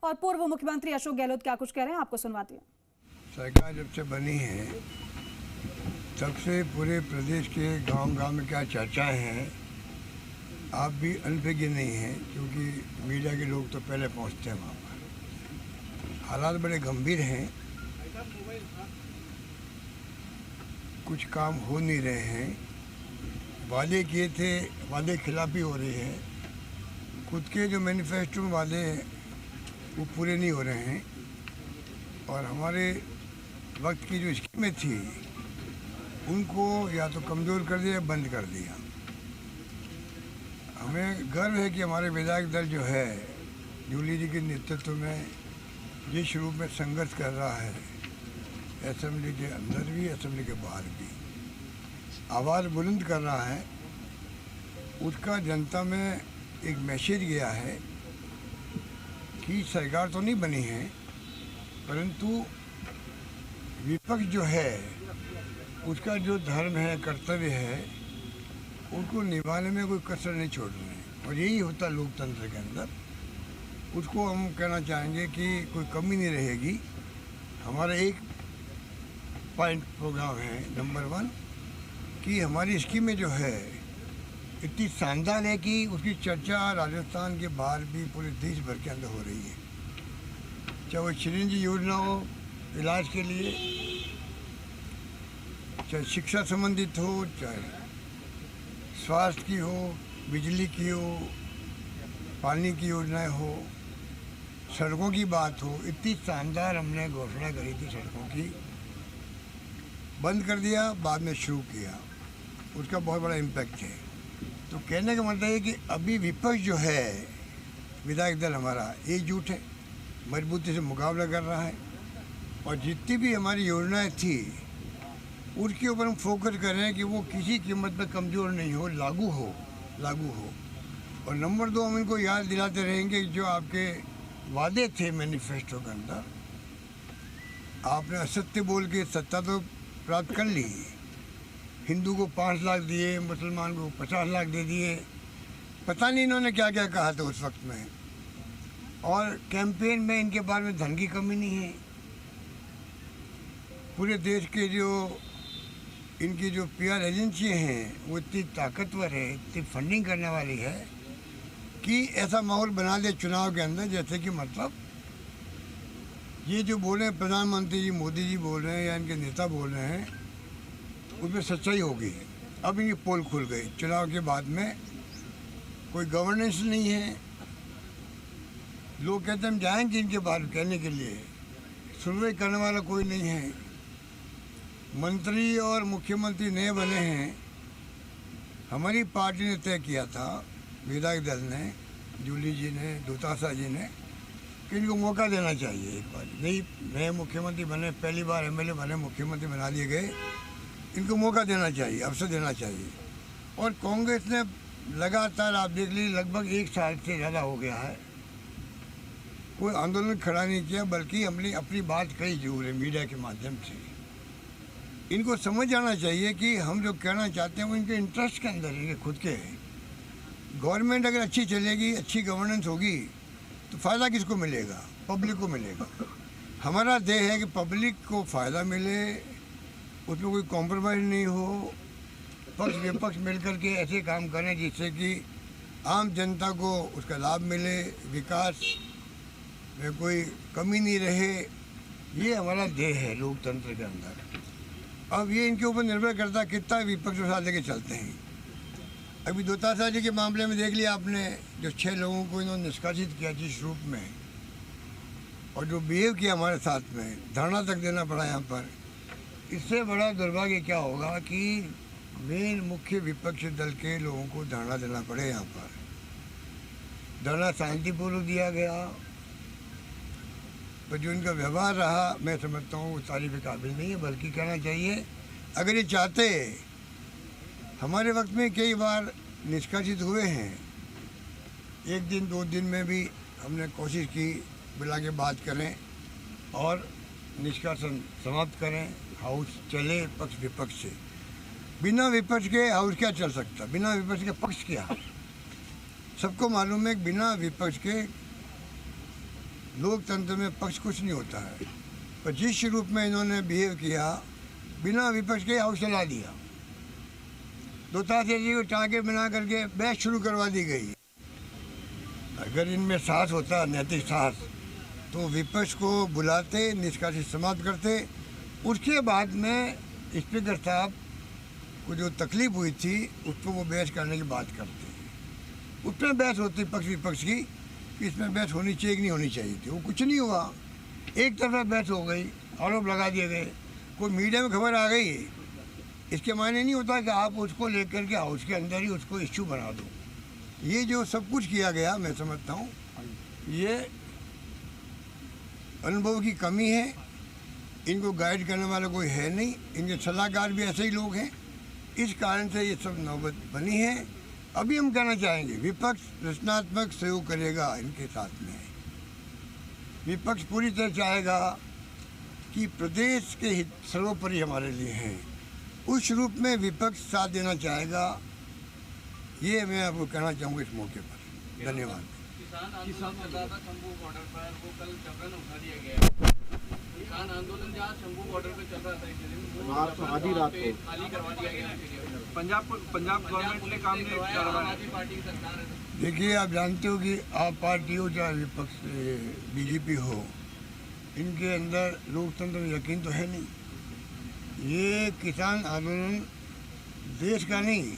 और पूर्व मुख्यमंत्री अशोक गहलोत क्या कुछ कह रहे हैं आपको सुनवाते हैं। सरकार जब से बनी है तब से पूरे प्रदेश के गांव-गांव में क्या चर्चाएं हैं, आप भी अनभिज्ञ नहीं हैं, क्योंकि मीडिया के लोग तो पहले पहुंचते हैं वहाँ पर। हालात बड़े गंभीर हैं, कुछ काम हो नहीं रहे हैं, वादे किए थे वादे खिलाफी हो रही है, खुद के जो मैनिफेस्टो में वादे वो पूरे नहीं हो रहे हैं और हमारे वक्त की जो स्कीमें थी उनको या तो कमज़ोर कर दिया या बंद कर दिया। हमें गर्व है कि हमारे विधायक दल जो है जूली जी के नेतृत्व में जिस रूप में संघर्ष कर रहा है, असेंबली के अंदर भी असेंबली के बाहर भी आवाज़ बुलंद कर रहा है, उसका जनता में एक मैसेज गया है कि सरकार तो नहीं बनी है परंतु विपक्ष जो है उसका जो धर्म है, कर्तव्य है, उनको निभाने में कोई कसर नहीं छोड़ रहे हैं और यही होता है लोकतंत्र के अंदर। उसको हम कहना चाहेंगे कि कोई कमी नहीं रहेगी। हमारा एक पॉइंट प्रोग्राम है नंबर 1 कि हमारी स्कीमें जो है इतनी शानदार है कि उसकी चर्चा राजस्थान के बाहर भी पूरे देश भर के अंदर हो रही है। चाहे वो चिरंजी योजना हो इलाज के लिए, चाहे शिक्षा संबंधित हो, चाहे स्वास्थ्य की हो, बिजली की हो, पानी की योजनाएं हो, सड़कों की बात हो, इतनी शानदार हमने घोषणा करी थी सड़कों की, बंद कर दिया, बाद में शुरू किया, उसका बहुत बड़ा इम्पैक्ट है। तो कहने का मतलब है कि अभी विपक्ष जो है विधायक दल हमारा एकजुट है, मजबूती से मुकाबला कर रहा है और जितनी भी हमारी योजनाएं थी उसके ऊपर हम फोकस कर रहे हैं कि वो किसी कीमत पर कमज़ोर नहीं हो, लागू हो। और नंबर 2 हम इनको याद दिलाते रहेंगे जो आपके वादे थे मैनिफेस्टो के अंदर, आपने असत्य बोल के सत्ता तो प्राप्त कर ली। हिंदू को 5 लाख दिए, मुसलमान को 50 लाख दे दिए, पता नहीं इन्होंने क्या क्या कहा था उस वक्त में। और कैंपेन में इनके बारे में धन की कमी नहीं है। पूरे देश के जो इनकी जो PR एजेंसी हैं वो इतनी ताकतवर है, इतनी फंडिंग करने वाली है कि ऐसा माहौल बना दे चुनाव के अंदर जैसे कि मतलब ये जो बोल रहे हैं प्रधानमंत्री जी मोदी जी बोल रहे हैं या इनके नेता बोल रहे हैं उसमें सच्चाई होगी। अब इनकी पोल खुल गई। चुनाव के बाद में कोई गवर्नेंस नहीं है, लोग कहते हैं हम जाएंगे इनके बाहर कहने के लिए, सुनवाई करने वाला कोई नहीं है। मंत्री और मुख्यमंत्री नए बने हैं, हमारी पार्टी ने तय किया था, विधायक दल ने, जूली जी ने, दोतासा जी ने, कि इनको मौका देना चाहिए। एक बार नए मुख्यमंत्री बने, पहली बार MLA बने, मुख्यमंत्री बना दिए गए, इनको मौका देना चाहिए, अवसर देना चाहिए। और कांग्रेस ने लगातार आप देख लीजिए लगभग 1 साल से ज़्यादा हो गया है, कोई आंदोलन खड़ा नहीं किया, बल्कि हमने अपनी बात कही जरूर है मीडिया के माध्यम से। इनको समझ आना चाहिए कि हम जो कहना चाहते हैं वो इनके इंटरेस्ट के अंदर है, इनके खुद के है। गवर्नमेंट अगर अच्छी चलेगी, अच्छी गवर्नेंस होगी तो फ़ायदा किसको मिलेगा? पब्लिक को मिलेगा। हमारा ध्येय है कि पब्लिक को फ़ायदा मिले, उसमें कोई कॉम्प्रोमाइज़ नहीं हो, पक्ष विपक्ष मिलकर के ऐसे काम करें जिससे कि आम जनता को उसका लाभ मिले, विकास में कोई कमी नहीं रहे। ये हमारा ध्येय है लोकतंत्र के अंदर। अब ये इनके ऊपर निर्भर करता है कितना विपक्ष के साथ लेके चलते हैं। अभी दोतासा जी के मामले में देख लिया आपने, जो 6 लोगों को इन्होंने निष्कासित किया जिस रूप में, और जो बिहेव किया हमारे साथ में, धरना तक देना पड़ा यहाँ पर। इससे बड़ा दुर्भाग्य क्या होगा कि मेन मुख्य विपक्ष दल के लोगों को धरना देना पड़े यहाँ पर। धरना शांतिपूर्वक दिया गया, पर जो इनका व्यवहार रहा मैं समझता हूँ वो तारीफ के काबिल नहीं है, बल्कि कहना चाहिए अगर ये चाहते, हमारे वक्त में कई बार निष्कासित हुए हैं, 1 दिन 2 दिन में भी हमने कोशिश की बुला के बात करें और निष्कासन समाप्त करें, हाउस चले पक्ष विपक्ष से। बिना विपक्ष के हाउस क्या चल सकता, बिना विपक्ष के पक्ष क्या? सबको मालूम है कि बिना विपक्ष के लोकतंत्र में पक्ष कुछ नहीं होता है, पर जिस रूप में इन्होंने बिहेव किया, बिना विपक्ष के हाउस चला दिया। दोतासे जी को टाँगे बना करके बहस शुरू करवा दी गई। अगर इनमें साहस होता, नैतिक साहस, तो विपक्ष को बुलाते, निष्कासित समाप्त करते। उसके बाद में स्पीकर साहब को जो तकलीफ हुई थी उसको वो बहस करने की बात करते हैं। उसमें बहस होती पक्ष विपक्ष की कि इसमें बहस होनी चाहिए कि नहीं होनी चाहिए थी। वो कुछ नहीं हुआ, एक तरफा बहस हो गई, आरोप लगा दिए गए, कोई मीडिया में खबर आ गई। इसके मायने नहीं होता कि आप उसको लेकर के हाउस के अंदर ही उसको इश्यू बना दो। ये जो सब कुछ किया गया, मैं समझता हूँ ये अनुभव की कमी है। इनको गाइड करने वाला कोई है नहीं, इनके सलाहकार भी ऐसे ही लोग हैं। इस कारण से ये सब नौबत बनी है। अभी हम कहना चाहेंगे विपक्ष रचनात्मक सहयोग करेगा इनके साथ में। विपक्ष पूरी तरह चाहेगा कि प्रदेश के हित सर्वोपरि हमारे लिए हैं। उस रूप में विपक्ष साथ देना चाहेगा, ये मैं आपको कहना चाहूँगा इस मौके पर। धन्यवाद। किसान चल रहा था शंभू बॉर्डर पर, वो कल जबरन उठा दिया गया। किसान आंदोलन जहाँ शंभू बॉर्डर पे चल रहा था, आधी रात को खाली करवा दिया गया। पंजाब गवर्नमेंट ने काम नहीं करवाया। पार्टी की सरकार है। देखिए, आप जानते हो कि आप पार्टी हो चाहे विपक्ष बीजेपी हो, इनके अंदर लोकतंत्र में यकीन तो है नहीं। ये किसान आंदोलन देश का नहीं,